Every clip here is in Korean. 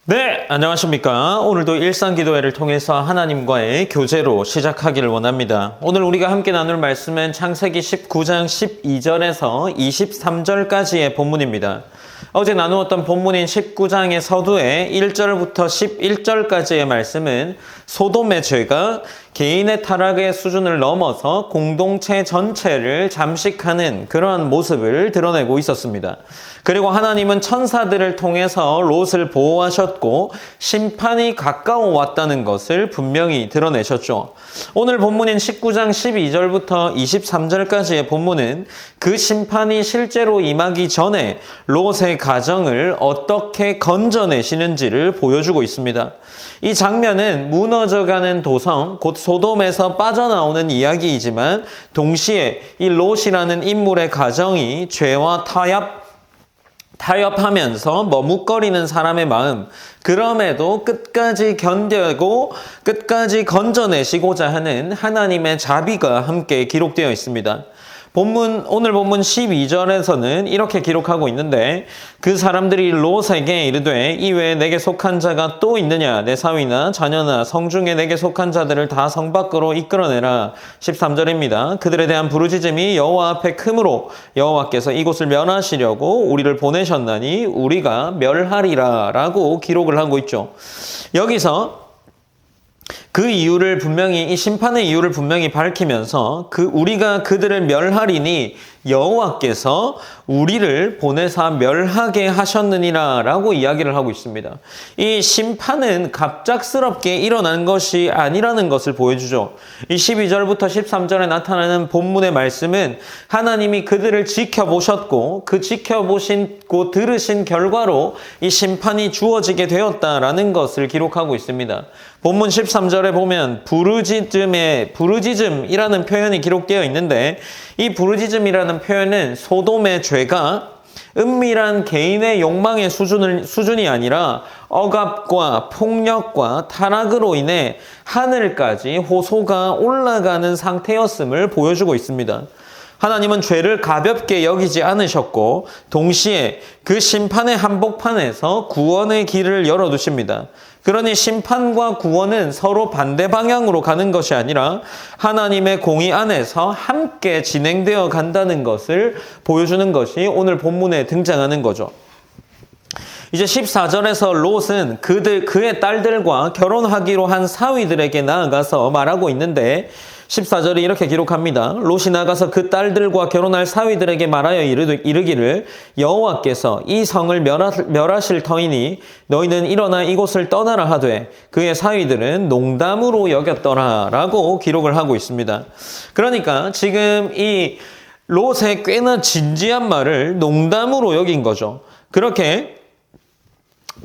네, 안녕하십니까. 오늘도 일상기도회를 통해서 하나님과의 교제로 시작하기를 원합니다. 오늘 우리가 함께 나눌 말씀은 창세기 19장 12절에서 23절까지의 본문입니다. 어제 나누었던 본문인 19장의 서두에 1절부터 11절까지의 말씀은 소돔의 죄가 개인의 타락의 수준을 넘어서 공동체 전체를 잠식하는 그러한 모습을 드러내고 있었습니다. 그리고 하나님은 천사들을 통해서 롯을 보호하셨고 심판이 가까워 왔다는 것을 분명히 드러내셨죠. 오늘 본문인 19장 12절부터 23절까지의 본문은 그 심판이 실제로 임하기 전에 롯의 가정을 어떻게 건져내시는지를 보여주고 있습니다. 이 장면은 무너져가는 도성, 곧 소돔에서 빠져나오는 이야기이지만 동시에 이 롯이라는 인물의 가정이 죄와 타협하면서 머뭇거리는 사람의 마음, 그럼에도 끝까지 견뎌고 끝까지 건져내시고자 하는 하나님의 자비가 함께 기록되어 있습니다. 오늘 본문 12절에서는 이렇게 기록하고 있는데, 그 사람들이 롯에게 이르되 이외에 내게 속한 자가 또 있느냐? 내 사위나 자녀나 성중에 내게 속한 자들을 다 성 밖으로 이끌어내라. 13절입니다. 그들에 대한 부르짖음이 여호와 앞에 크므로 여호와께서 이곳을 멸하시려고 우리를 보내셨나니 우리가 멸하리라 라고 기록을 하고 있죠. 여기서 그 이유를 분명히, 이 심판의 이유를 분명히 밝히면서 우리가 그들을 멸하리니 여호와께서 우리를 보내사 멸하게 하셨느니라 라고 이야기를 하고 있습니다. 이 심판은 갑작스럽게 일어난 것이 아니라는 것을 보여주죠. 이 12절부터 13절에 나타나는 본문의 말씀은 하나님이 그들을 지켜보셨고 그 지켜보시고 들으신 결과로 이 심판이 주어지게 되었다라는 것을 기록하고 있습니다. 본문 13절에 보면 부르짖음이라는 표현이 기록되어 있는데, 이 부르짖음이라는 표현은 소돔의 죄가 은밀한 개인의 욕망의 수준이 아니라 억압과 폭력과 타락으로 인해 하늘까지 호소가 올라가는 상태였음을 보여주고 있습니다. 하나님은 죄를 가볍게 여기지 않으셨고 동시에 그 심판의 한복판에서 구원의 길을 열어두십니다. 그러니 심판과 구원은 서로 반대 방향으로 가는 것이 아니라 하나님의 공의 안에서 함께 진행되어 간다는 것을 보여주는 것이 오늘 본문에 등장하는 거죠. 이제 14절에서 롯은 그의 딸들과 결혼하기로 한 사위들에게 나아가서 말하고 있는데, 14절이 이렇게 기록합니다. 롯이 나가서 그 딸들과 결혼할 사위들에게 말하여 이르기를 여호와께서 이 성을 멸하실 터이니 너희는 일어나 이곳을 떠나라 하되 그의 사위들은 농담으로 여겼더라 라고 기록을 하고 있습니다. 그러니까 지금 이 롯의 꽤나 진지한 말을 농담으로 여긴 거죠. 그렇게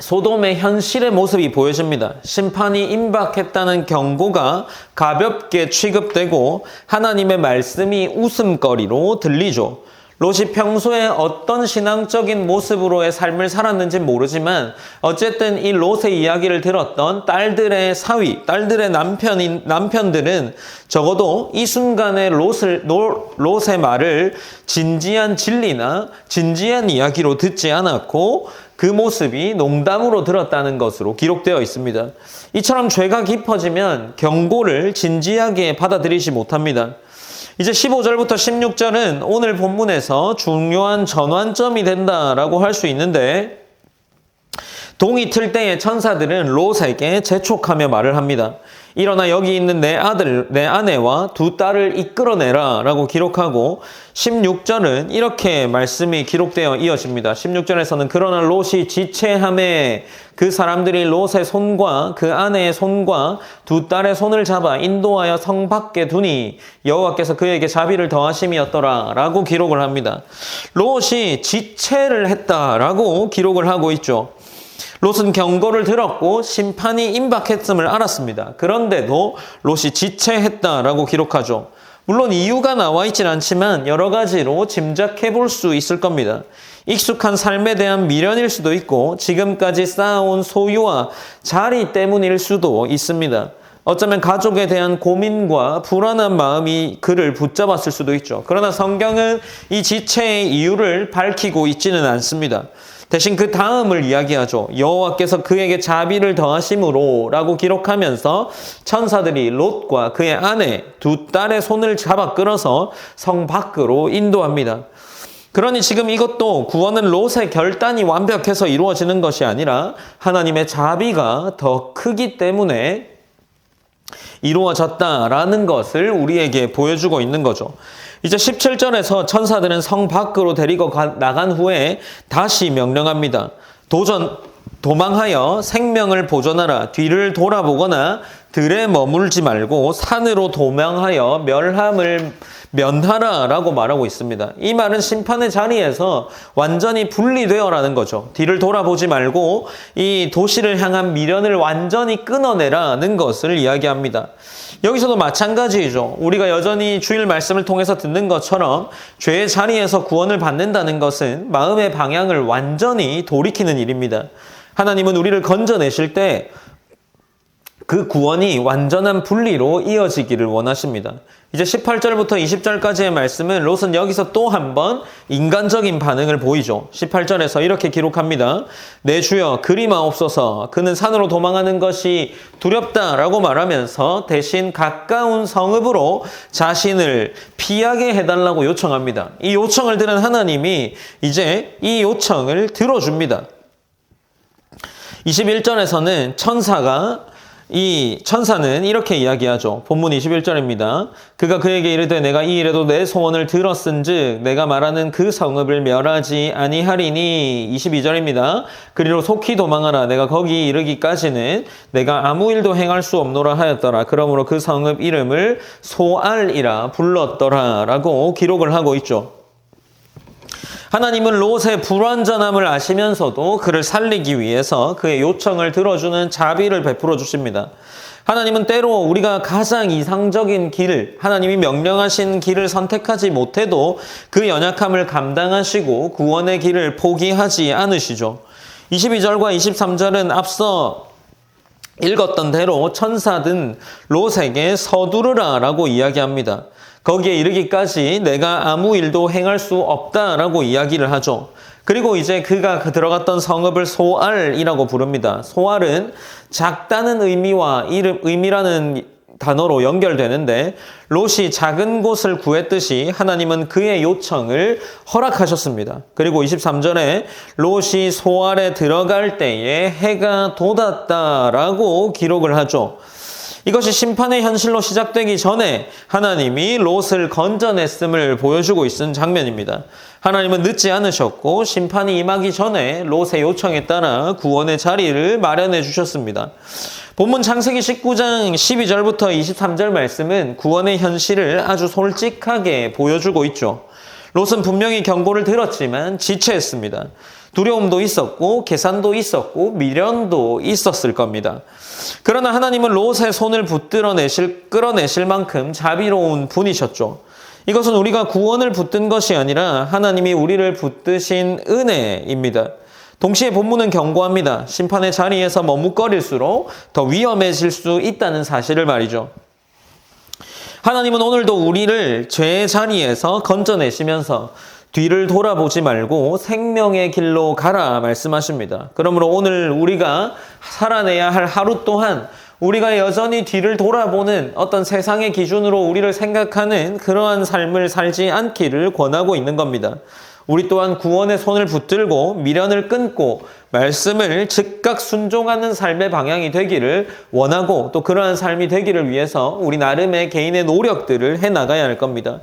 소돔의 현실의 모습이 보여집니다. 심판이 임박했다는 경고가 가볍게 취급되고 하나님의 말씀이 웃음거리로 들리죠. 롯이 평소에 어떤 신앙적인 모습으로의 삶을 살았는지 모르지만 어쨌든 이 롯의 이야기를 들었던 딸들의 남편들은 적어도 이 순간에 롯의 말을 진지한 진리나 진지한 이야기로 듣지 않았고 그 모습이 농담으로 들었다는 것으로 기록되어 있습니다. 이처럼 죄가 깊어지면 경고를 진지하게 받아들이지 못합니다. 이제 15절부터 16절은 오늘 본문에서 중요한 전환점이 된다라고 할 수 있는데, 동이 틀 때에 천사들은 롯에게 재촉하며 말을 합니다. 일어나 여기 있는 내 아내와 두 딸을 이끌어내라 라고 기록하고, 16절은 이렇게 말씀이 기록되어 이어집니다. 16절에서는 그러나 롯이 지체함에 그 사람들이 롯의 손과 그 아내의 손과 두 딸의 손을 잡아 인도하여 성 밖에 두니 여호와께서 그에게 자비를 더하심이었더라 라고 기록을 합니다. 롯이 지체를 했다라고 기록을 하고 있죠. 롯은 경고를 들었고 심판이 임박했음을 알았습니다. 그런데도 롯이 지체했다라고 기록하죠. 물론 이유가 나와 있진 않지만 여러 가지로 짐작해 볼 수 있을 겁니다. 익숙한 삶에 대한 미련일 수도 있고 지금까지 쌓아온 소유와 자리 때문일 수도 있습니다. 어쩌면 가족에 대한 고민과 불안한 마음이 그를 붙잡았을 수도 있죠. 그러나 성경은 이 지체의 이유를 밝히고 있지는 않습니다. 대신 그 다음을 이야기하죠. 여호와께서 그에게 자비를 더하심으로 라고 기록하면서 천사들이 롯과 그의 아내 두 딸의 손을 잡아 끌어서 성 밖으로 인도합니다. 그러니 지금 이것도 구원은 롯의 결단이 완벽해서 이루어지는 것이 아니라 하나님의 자비가 더 크기 때문에 이루어졌다라는 것을 우리에게 보여주고 있는 거죠. 이제 17절에서 천사들은 성 밖으로 데리고 나간 후에 다시 명령합니다. 도망하여 생명을 보존하라. 뒤를 돌아보거나 들에 머물지 말고 산으로 도망하여 면하라 라고 말하고 있습니다. 이 말은 심판의 자리에서 완전히 분리되어라는 거죠. 뒤를 돌아보지 말고 이 도시를 향한 미련을 완전히 끊어내라는 것을 이야기합니다. 여기서도 마찬가지이죠. 우리가 여전히 주일 말씀을 통해서 듣는 것처럼 죄의 자리에서 구원을 받는다는 것은 마음의 방향을 완전히 돌이키는 일입니다. 하나님은 우리를 건져내실 때 그 구원이 완전한 분리로 이어지기를 원하십니다. 이제 18절부터 20절까지의 말씀은 롯은 여기서 또 한 번 인간적인 반응을 보이죠. 18절에서 이렇게 기록합니다. 내 주여 그리마옵소서. 그는 산으로 도망하는 것이 두렵다라고 말하면서 대신 가까운 성읍으로 자신을 피하게 해달라고 요청합니다. 이 요청을 들은 하나님이 이제 이 요청을 들어줍니다. 21절에서는 천사는 이렇게 이야기하죠. 본문 21절입니다. 그가 그에게 이르되 내가 이 일에도 내 소원을 들었은즉 내가 말하는 그 성읍을 멸하지 아니하리니. 22절입니다. 그리로 속히 도망하라. 내가 거기 이르기까지는 내가 아무 일도 행할 수 없노라 하였더라. 그러므로 그 성읍 이름을 소알이라 불렀더라 라고 기록을 하고 있죠. 하나님은 롯의 불완전함을 아시면서도 그를 살리기 위해서 그의 요청을 들어주는 자비를 베풀어 주십니다. 하나님은 때로 우리가 가장 이상적인 길을, 하나님이 명령하신 길을 선택하지 못해도 그 연약함을 감당하시고 구원의 길을 포기하지 않으시죠. 22절과 23절은 앞서 읽었던 대로 천사든 롯에게 서두르라 라고 이야기합니다. 거기에 이르기까지 내가 아무 일도 행할 수 없다라고 이야기를 하죠. 그리고 이제 그가 들어갔던 성읍을 소알이라고 부릅니다. 소알은 작다는 의미라는 단어로 연결되는데 롯이 작은 곳을 구했듯이 하나님은 그의 요청을 허락하셨습니다. 그리고 23절에 롯이 소알에 들어갈 때에 해가 돋았다라고 기록을 하죠. 이것이 심판의 현실로 시작되기 전에 하나님이 롯을 건져냈음을 보여주고 있는 장면입니다. 하나님은 늦지 않으셨고 심판이 임하기 전에 롯의 요청에 따라 구원의 자리를 마련해 주셨습니다. 본문 창세기 19장 12절부터 23절 말씀은 구원의 현실을 아주 솔직하게 보여주고 있죠. 롯은 분명히 경고를 들었지만 지체했습니다. 두려움도 있었고 계산도 있었고 미련도 있었을 겁니다. 그러나 하나님은 롯의 손을 끌어내실 만큼 자비로운 분이셨죠. 이것은 우리가 구원을 붙든 것이 아니라 하나님이 우리를 붙드신 은혜입니다. 동시에 본문은 경고합니다. 심판의 자리에서 머뭇거릴수록 더 위험해질 수 있다는 사실을 말이죠. 하나님은 오늘도 우리를 죄의 자리에서 건져내시면서 뒤를 돌아보지 말고 생명의 길로 가라 말씀하십니다. 그러므로 오늘 우리가 살아내야 할 하루 또한 우리가 여전히 뒤를 돌아보는 어떤 세상의 기준으로 우리를 생각하는 그러한 삶을 살지 않기를 권하고 있는 겁니다. 우리 또한 구원의 손을 붙들고 미련을 끊고 말씀을 즉각 순종하는 삶의 방향이 되기를 원하고 또 그러한 삶이 되기를 위해서 우리 나름의 개인의 노력들을 해나가야 할 겁니다.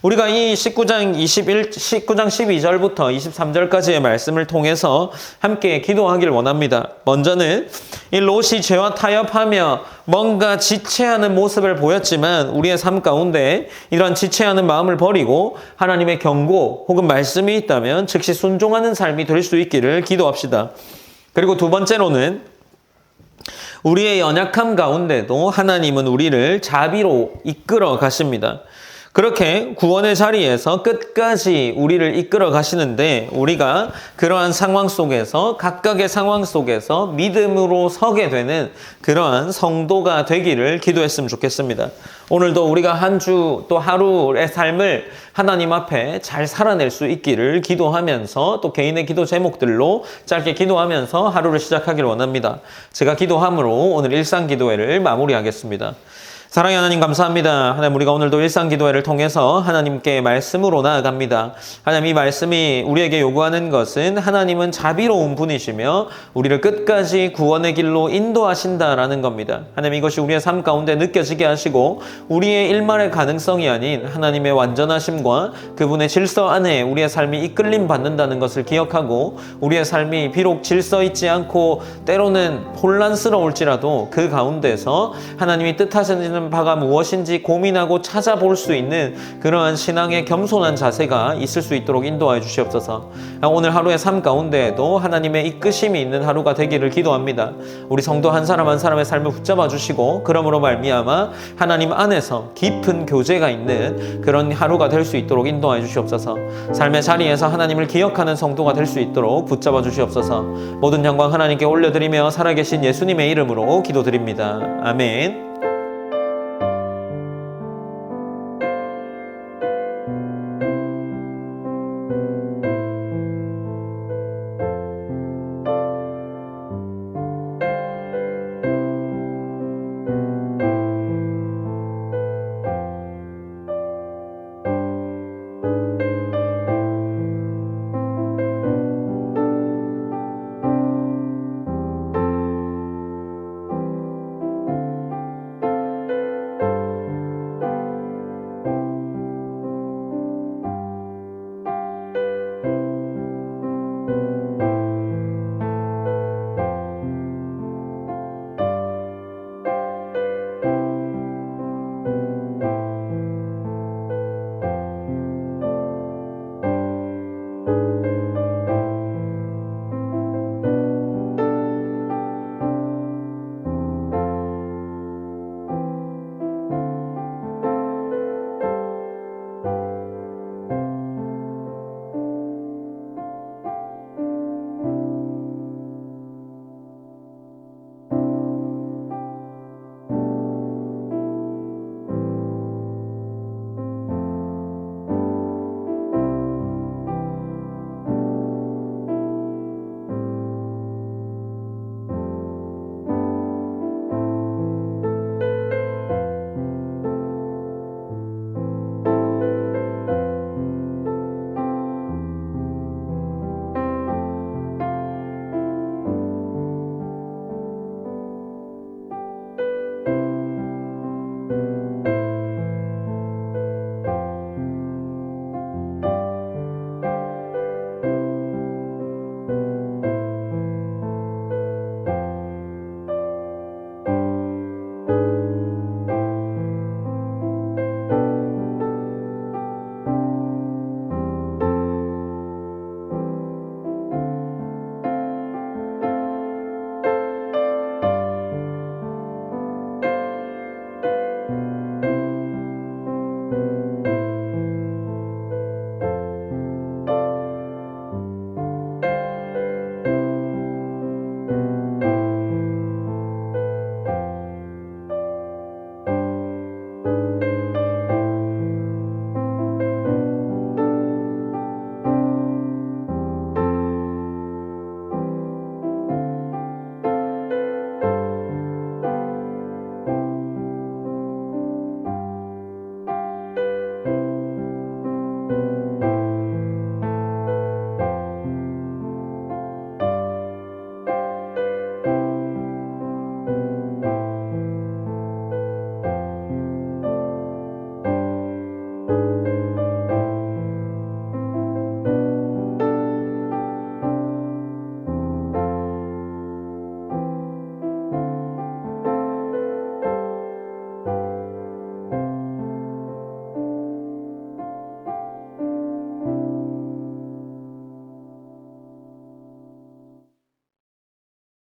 우리가 이 19장 12절부터 23절까지의 말씀을 통해서 함께 기도하길 원합니다. 먼저는 이 롯이 죄와 타협하며 뭔가 지체하는 모습을 보였지만 우리의 삶 가운데 이러한 지체하는 마음을 버리고 하나님의 경고 혹은 말씀이 있다면 즉시 순종하는 삶이 될 수 있기를 기도합시다. 그리고 두 번째로는 우리의 연약함 가운데도 하나님은 우리를 자비로 이끌어 가십니다. 그렇게 구원의 자리에서 끝까지 우리를 이끌어 가시는데 우리가 그러한 상황 속에서 각각의 상황 속에서 믿음으로 서게 되는 그러한 성도가 되기를 기도했으면 좋겠습니다. 오늘도 우리가 한 주 또 하루의 삶을 하나님 앞에 잘 살아낼 수 있기를 기도하면서 또 개인의 기도 제목들로 짧게 기도하면서 하루를 시작하기를 원합니다. 제가 기도함으로 오늘 일상 기도회를 마무리하겠습니다. 사랑의 하나님 감사합니다. 하나님 우리가 오늘도 일상기도회를 통해서 하나님께 말씀으로 나아갑니다. 하나님 이 말씀이 우리에게 요구하는 것은 하나님은 자비로운 분이시며 우리를 끝까지 구원의 길로 인도하신다라는 겁니다. 하나님 이것이 우리의 삶 가운데 느껴지게 하시고 우리의 일말의 가능성이 아닌 하나님의 완전하심과 그분의 질서 안에 우리의 삶이 이끌림 받는다는 것을 기억하고 우리의 삶이 비록 질서 있지 않고 때로는 혼란스러울지라도 그 가운데서 하나님이 뜻하시는 바가 무엇인지 고민하고 찾아볼 수 있는 그러한 신앙의 겸손한 자세가 있을 수 있도록 인도하여 주시옵소서. 오늘 하루의 삶 가운데에도 하나님의 이끄심이 있는 하루가 되기를 기도합니다. 우리 성도 한 사람 한 사람의 삶을 붙잡아 주시고 그러므로 말미암아 하나님 안에서 깊은 교제가 있는 그런 하루가 될 수 있도록 인도하여 주시옵소서. 삶의 자리에서 하나님을 기억하는 성도가 될 수 있도록 붙잡아 주시옵소서. 모든 영광 하나님께 올려드리며 살아계신 예수님의 이름으로 기도드립니다. 아멘.